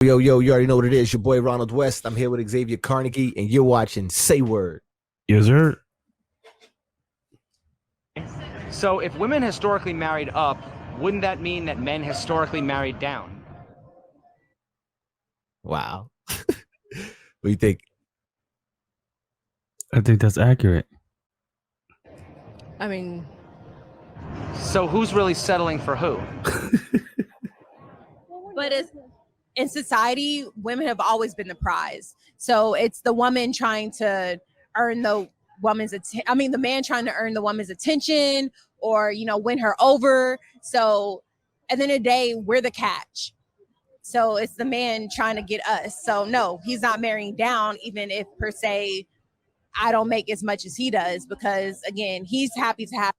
Yo, you already know what it is. Your boy Ronald West. I'm here with Xavier Carnegie, and you're watching Say Word. Yes, sir. So if women historically married up, wouldn't that mean that men historically married down? Wow. What do you think? I think that's accurate. I mean, So who's really settling for who? but it's, in society, women have always been the prize. So it's the woman trying to earn the the man trying to earn the woman's attention or, win her over. So at the end of the day, we're the catch. So it's the man trying to get us. So no, he's not marrying down, even if per se I don't make as much as he does, because again, he's happy to have.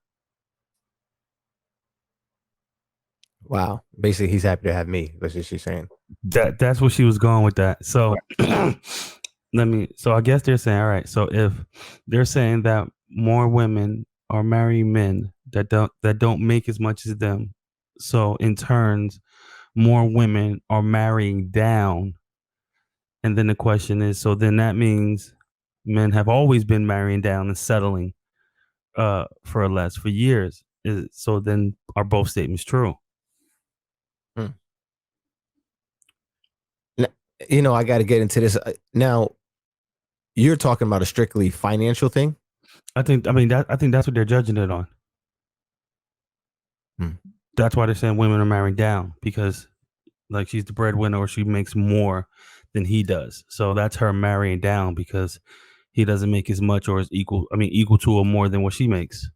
Wow. Basically, he's happy to have me. That's what she's saying. That's what she was going with that. So so I guess they're saying, all right, so if they're saying that more women are marrying men that don't make as much as them, so in turns, more women are marrying down. And then the question is, so then that means men have always been marrying down and settling for less for years. So then are both statements true? I got to get into this now. You're talking about a strictly financial thing. I think that's what they're judging it on. That's why they're saying women are marrying down, because like she's the breadwinner or she makes more than he does. So that's her marrying down because he doesn't make as much or is equal to or more than what she makes.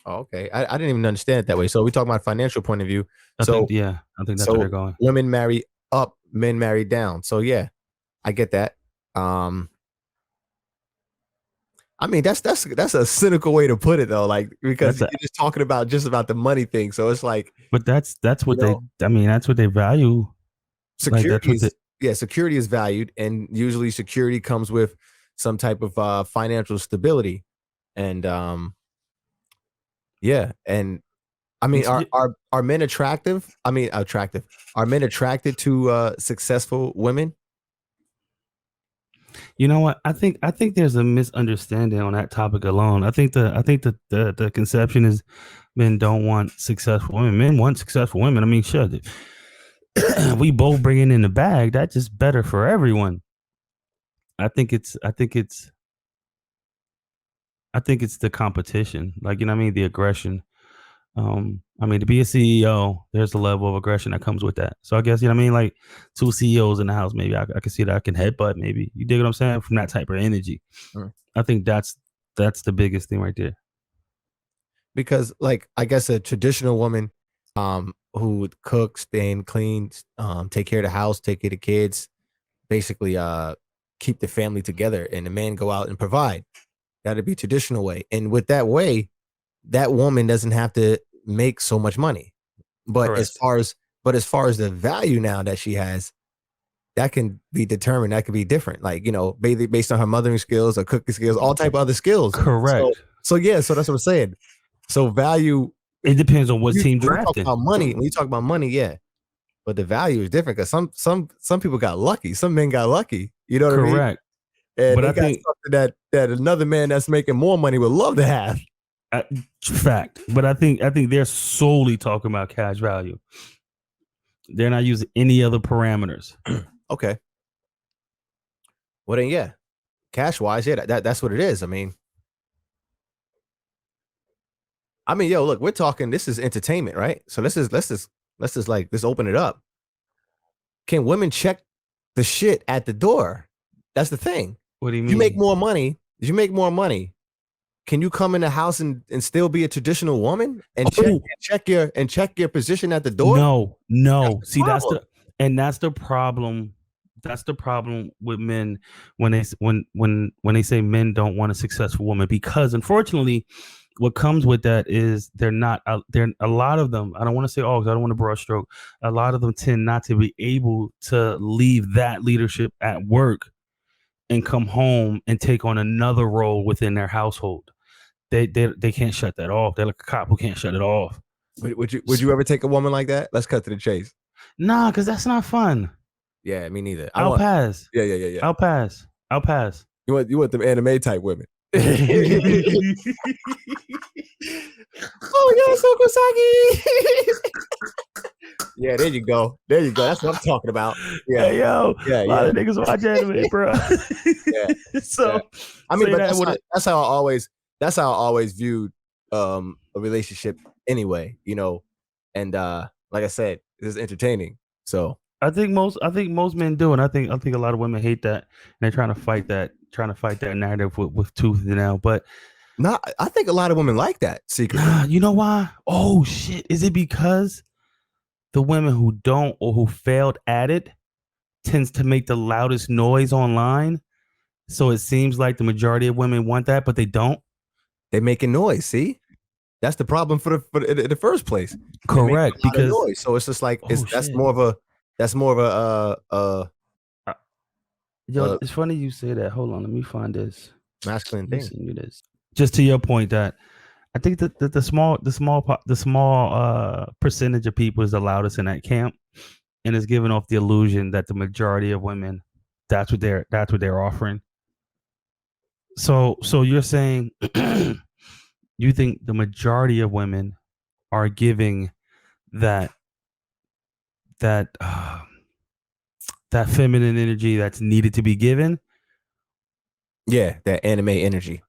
Oh, okay. I didn't even understand it that way. So we talk about financial point of view. I think that's where they're going. Women marry up, men marry down. So yeah, I get that. I mean, that's a cynical way to put it though, like, because you're just talking about the money thing. So it's like, but that's what that's what they value. Security security is valued, and usually security comes with some type of financial stability. And and I mean, are men attractive? I mean, attractive. Are men attracted to successful women? You know what? I think there's a misunderstanding on that topic alone. I think the conception is men don't want successful women. Men want successful women. I mean, sure, we both bringing in the bag. That's just better for everyone. I think it's the competition. Like, you know what I mean? The aggression. I mean, to be a CEO, there's a level of aggression that comes with that. So I guess, you know what I mean? Like two CEOs in the house, maybe I can see that. I can headbutt, maybe. You dig what I'm saying? From that type of energy. I think that's the biggest thing right there. Because, like, I guess a traditional woman who would cook, stain, clean, take care of the house, take care of the kids, basically keep the family together, and the man go out and provide. That'd be traditional way. And with that way, that woman doesn't have to make so much money. But Correct. as far as the value now that she has, that can be determined. That could be different. Like, based on her mothering skills or cooking skills, all type of other skills. Correct. So that's what I'm saying. So value. It depends on what team drafting. When you talk about money, yeah. But the value is different because some people got lucky. Some men got lucky. You know what I mean? Correct. And but I think something that another man that's making more money would love to have. Fact. But I think they're solely talking about cash value. They're not using any other parameters. Okay. Well then, yeah. Cash wise, yeah, that's what it is. I mean, yo, look, we're talking. This is entertainment, right? So let's just open it up. Can women check the shit at the door? That's the thing. What do you mean? You make more money. Can you come in the house and still be a traditional woman and check your position at the door? No. See, that's the problem. That's the problem with men when they say men don't want a successful woman, because unfortunately, what comes with that is they're a lot of them. I don't want to say all, because I don't want to broad stroke. A lot of them tend not to be able to leave that leadership at work and come home and take on another role within their household. They can't shut that off. They're like a cop who can't shut it off. Would you ever take a woman like that? Let's cut to the chase. Nah, because that's not fun. Yeah, me neither. I'll pass. Yeah. I'll pass. You want them anime type women. Oh yes, Uncle Saki. Yeah, there you go. That's what I'm talking about. Yeah, Hey, yo, yeah, a lot of niggas watch anime, bro. Yeah. So, I mean, but that's how I always viewed a relationship anyway, you know. And like I said, it's entertaining. So I think most men do, and I think a lot of women hate that, and they're trying to fight that narrative with tooth and nail. But I think a lot of women like that secretly. you know why? Oh shit! Is it because the women who don't or who failed at it tends to make the loudest noise online? So it seems like the majority of women want that, but they don't. They're making noise. See, that's the problem for the first place. Correct, because noise. So it's just like that's more of a yo, it's funny you say that. Hold on, let me find this masculine thing. Send you this. Just to your point that I think that the small percentage of people is the loudest in that camp, and is giving off the illusion that the majority of women, that's what they're offering. So you're saying you think the majority of women are giving that feminine energy that's needed to be given? Yeah, that anime energy.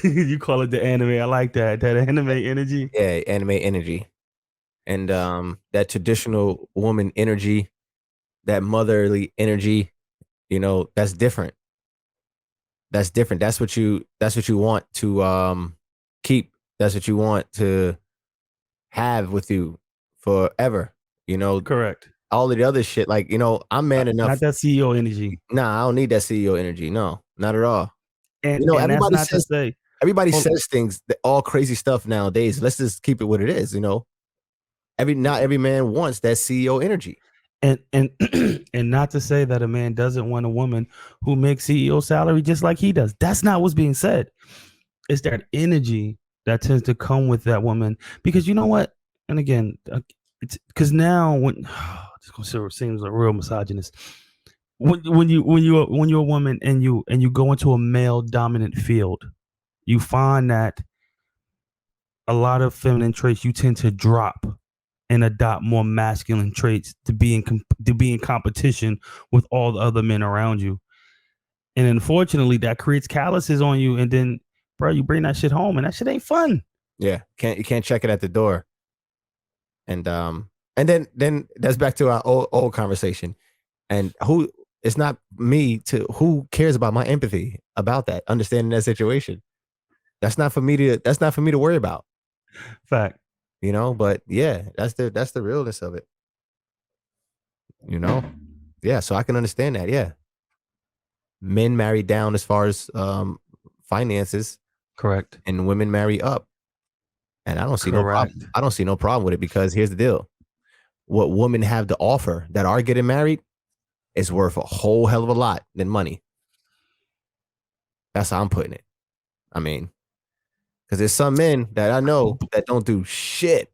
You call it the anime. I like that anime energy. Yeah, anime energy. And that traditional woman energy, that motherly energy, you know, that's different. That's different. That's what you want to keep. That's what you want to have with you forever. You know, correct. All of the other shit, like, you know, I'm man enough. Not that CEO energy. Nah, I don't need that CEO energy. No, not at all. And you know, and everybody says things, all crazy stuff nowadays. Let's just keep it what it is. You know, not every man wants that CEO energy. And and not to say that a man doesn't want a woman who makes CEO salary just like he does. That's not what's being said. It's that energy that tends to come with that woman, because you know what? And again, it's because now when this seems like real misogynist. When you're a woman and you go into a male dominant field, you find that a lot of feminine traits you tend to drop and adopt more masculine traits to be in competition with all the other men around you. And unfortunately, that creates calluses on you. And then, bro, you bring that shit home, and that shit ain't fun. Yeah, you can't check it at the door. And then that's back to our old conversation. And it's not me who cares about my empathy about that, understanding that situation. That's not for me to worry about. Fact. You know, but yeah, that's the realness of it. You know? Yeah, so I can understand that. Yeah. Men marry down as far as finances. Correct. And women marry up. And I don't see no problem with it, because here's the deal. What women have to offer that are getting married is worth a whole hell of a lot than money. That's how I'm putting it. I mean, because there's some men that I know that don't do shit.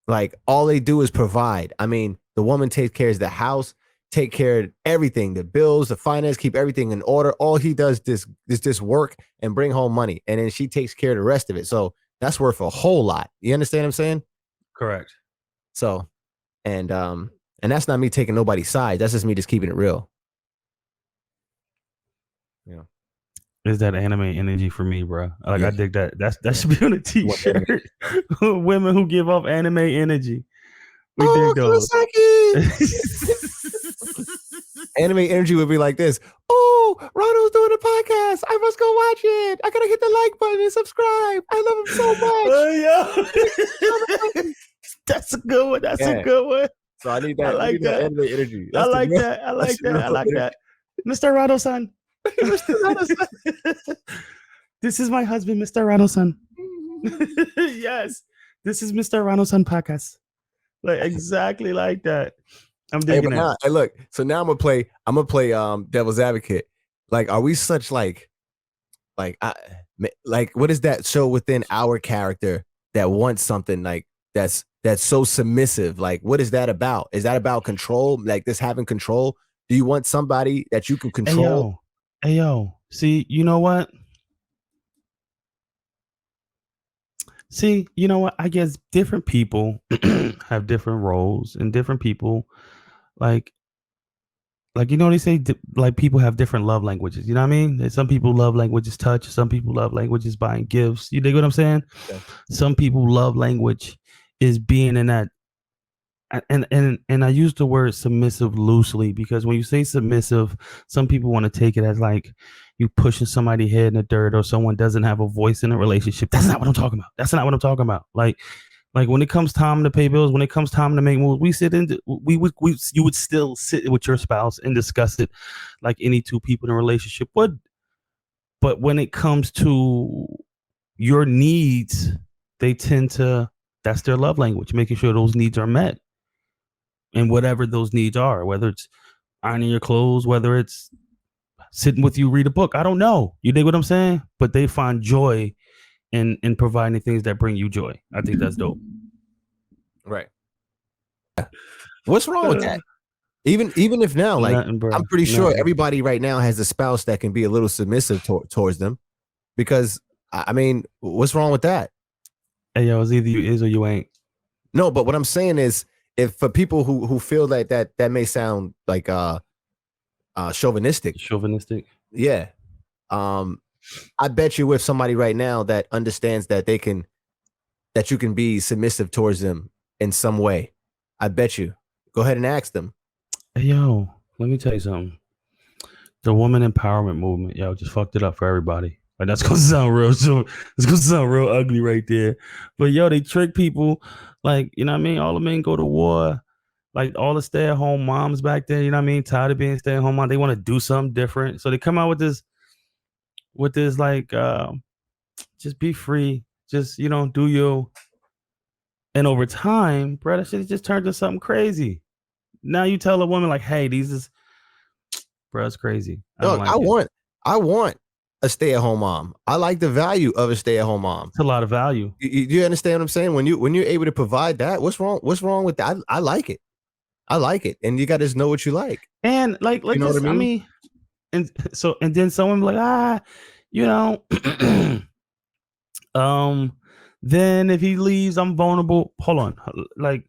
Like, all they do is provide. I mean, the woman takes care of the house, take care of everything, the bills, the finance, keep everything in order. All he does is just work and bring home money. And then she takes care of the rest of it. So that's worth a whole lot. You understand what I'm saying? Correct. So, and that's not me taking nobody's side. That's just me just keeping it real. Yeah. Is that anime energy for me, bro? Like, yeah. I dig that. That should be on a t-shirt. Women who give off anime energy. We dig those. Anime energy would be like this. Oh, Ronald's doing a podcast. I must go watch it. I gotta hit the like button and subscribe. I love him so much. That's a good one. That's a good one. So I need that. I like that anime energy. I like that. I like that. Mr. Ronald-san. This is my husband, Mr. Ronald-san. Yes, this is Mr. Ronald-san podcast. Like, exactly like that. I'm digging that. Hey, look. So now I'm gonna play devil's advocate. Like, are we such like what is that show within our character that wants something like that's so submissive? Like, what is that about? Is that about control? Like, this having control? Do you want somebody that you can control? Hey yo. See, you know what? I guess different people have different roles, and different people like they say like people have different love languages. You know what I mean? Some people love languages touch. Some people love languages buying gifts. You dig what I'm saying? Okay. Some people love language is being in that. And I use the word submissive loosely, because when you say submissive, some people want to take it as like you pushing somebody head in the dirt, or someone doesn't have a voice in a relationship. That's not what I'm talking about. That's not what I'm talking about. Like when it comes time to pay bills, when it comes time to make moves, you would still sit with your spouse and discuss it like any two people in a relationship would. But when it comes to your needs, that's their love language, making sure those needs are met. And whatever those needs are, whether it's ironing your clothes, whether it's sitting with you, read a book, I don't know. You dig what I'm saying? But they find joy in providing things that bring you joy. I think that's dope. Right. What's wrong with that? Even if now, like, Nothing, I'm pretty sure everybody right now has a spouse that can be a little submissive towards them, because I mean, what's wrong with that? Hey yo, it's either you is or you ain't. No, but what I'm saying is, if for people who feel like that may sound like chauvinistic. Yeah. I bet you with somebody right now that understands that you can be submissive towards them in some way. I bet you. Go ahead and ask them. Hey yo, let me tell you something. The woman empowerment movement, yo, just fucked it up for everybody. Like, that's gonna sound it's gonna sound real ugly right there. But yo, they trick people. Like, you know what I mean? All the men go to war. Like, all the stay-at-home moms back then, you know what I mean? Tired of being stay-at-home mom. They want to do something different. So they come out with this like, just be free. Just, do you. And over time, bro, that shit just turned to something crazy. Now you tell a woman like, hey, bro, it's crazy. I want a stay-at-home mom. I like the value of a stay-at-home mom. It's a lot of value. You understand what I'm saying? When you're able to provide that, what's wrong with that? I like it. I like it. And you got to know what you like. And like you know this, what I mean? And then someone be like, then if he leaves, I'm vulnerable. Hold on. Like,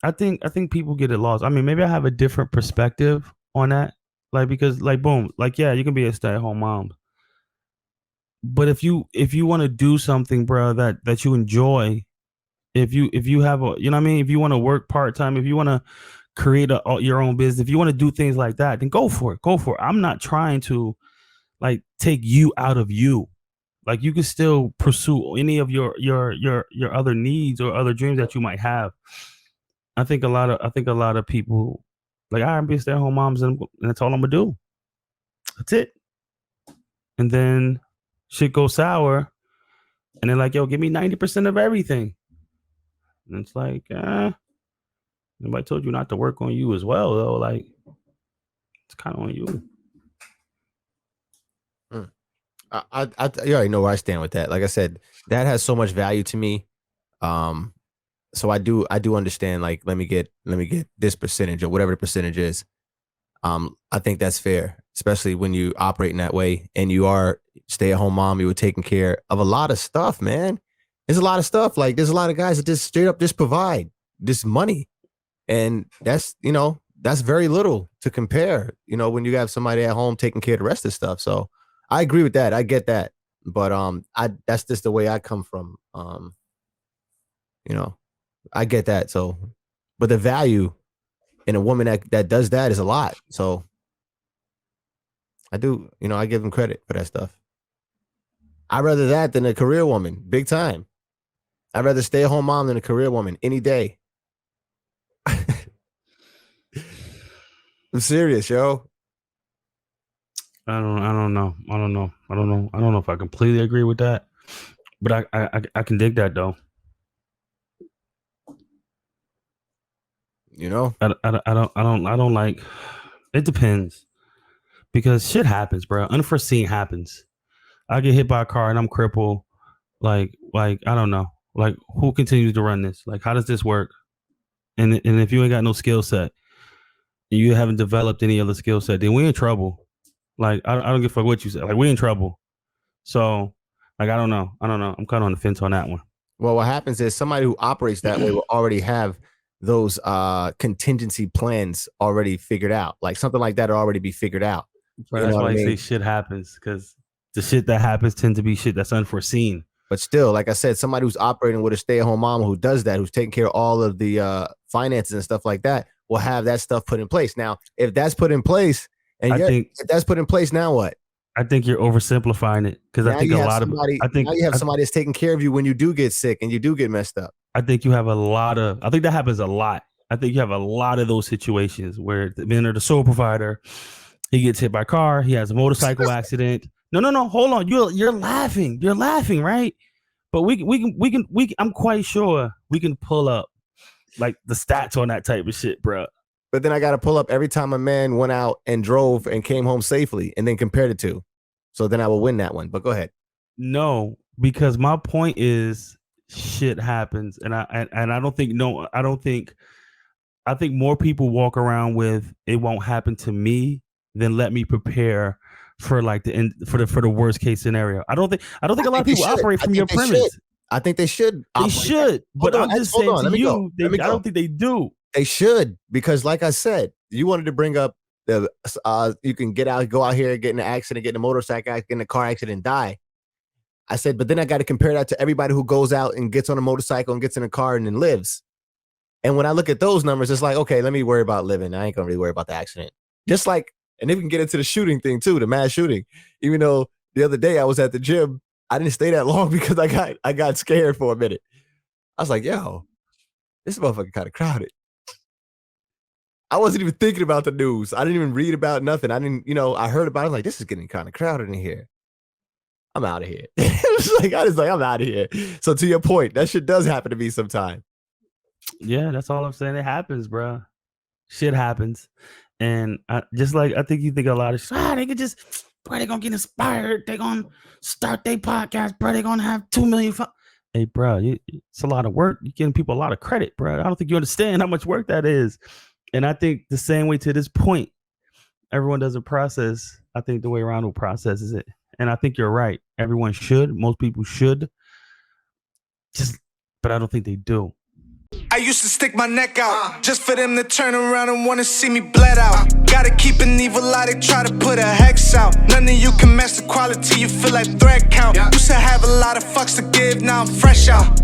I think people get it lost. I mean, maybe I have a different perspective on that. Like, because like, boom, like, yeah, you can be a stay-at-home mom. But if you want to do something, bro, that you enjoy, if you have a, you know what I mean? If you want to work part-time, if you want to create your own business, if you want to do things like that, then go for it. I'm not trying to like take you out of you. Like, you can still pursue any of your other needs or other dreams that you might have. I think a lot of people like, I'm be stay-at-home moms, and that's all I'm gonna do. That's it. And then shit goes sour, and they're like, yo, give me 90% of everything. And it's like, nobody told you not to work on you as well, though. Like, it's kind of on you. You already know where I stand with that. Like I said, that has so much value to me. So I do understand, like, let me get this percentage or whatever the percentage is. I think that's fair, especially when you operate in that way and you are stay-at-home mom. You were taking care of a lot of stuff, man. There's a lot of stuff. Like, there's a lot of guys that just straight up just provide this money, and that's very little to compare. When you have somebody at home taking care of the rest of the stuff. So I agree with that. I get that, but that's just the way I come from. I get that. So, but the value in a woman that does that is a lot. So I do, I give them credit for that stuff. I'd rather that than a career woman, big time. I'd rather stay at home mom than a career woman any day. I'm serious, yo. I don't know if I completely agree with that, but I can dig that though. I don't like. It depends, because shit happens, bro. Unforeseen happens. I get hit by a car and I'm crippled. Like I don't know. Like, who continues to run this? Like, how does this work? And if you ain't got no skill set, and you haven't developed any other skill set, then we in trouble. Like, I don't give a fuck what you said. Like, we in trouble. So, like, I don't know. I'm kind of on the fence on that one. Well, what happens is somebody who operates that way will already have those contingency plans already figured out. Like something like that will already be figured out. But that's why I say shit happens, because the shit that happens tends to be shit that's unforeseen. But still, like I said, somebody who's operating with a stay-at-home mom who does that, who's taking care of all of the finances and stuff like that, will have that stuff put in place. Now, if that's put in place, and if that's put in place, now what? I think you're oversimplifying it, because I think now you have somebody that's taking care of you when you do get sick and you do get messed up. I think you have I think that happens a lot. I think you have a lot of those situations where the men are the sole provider. He gets hit by a car. He has a motorcycle accident. No. Hold on. You're laughing. You're laughing, right? But we can. I'm quite sure we can pull up like the stats on that type of shit, bro. But then I got to pull up every time a man went out and drove and came home safely, and then compared it to. So then I will win that one. But go ahead. No, because my point is shit happens, and I don't think I think more people walk around with it won't happen to me than let me prepare for like for the worst case scenario. I don't think a lot of people operate from your premise. I think they should. They should, but I'm just saying to you, I don't think they do. They should, because like I said, you wanted to bring up the you can go out here, get in an accident, get in a motorcycle accident, get in a car accident, die. I said, but then I got to compare that to everybody who goes out and gets on a motorcycle and gets in a car and then lives. And when I look at those numbers, it's like, okay, let me worry about living. I ain't gonna really worry about the accident. Just like, and then we can get into the shooting thing too, the mass shooting. Even though the other day I was at the gym, I didn't stay that long because I got scared for a minute. I was like, yo, this motherfucker kind of crowded. I wasn't even thinking about the news. I didn't even read about nothing. I didn't, I heard about it. Like, this is getting kind of crowded in here. I'm out of here. I was like, I'm out of here. So to your point, that shit does happen to me sometime. Yeah, that's all I'm saying. It happens, bro. Shit happens. And I think you think a lot of they could just, bro, they gonna get inspired. They gonna start their podcast, bro. They gonna have 2 million. Hey, bro, it's a lot of work. You're giving people a lot of credit, bro. I don't think you understand how much work that is. And I think the same way to this point, everyone doesn't process. I think the way Ronald processes it. And I think you're right. Everyone should. Most people should. But I don't think they do. I used to stick my neck out just for them to turn around and want to see me bled out. Gotta keep an evil eye, they try to put a hex out. None of you can match the quality, you feel like thread count. Used to have a lot of fucks to give, now I'm fresh out.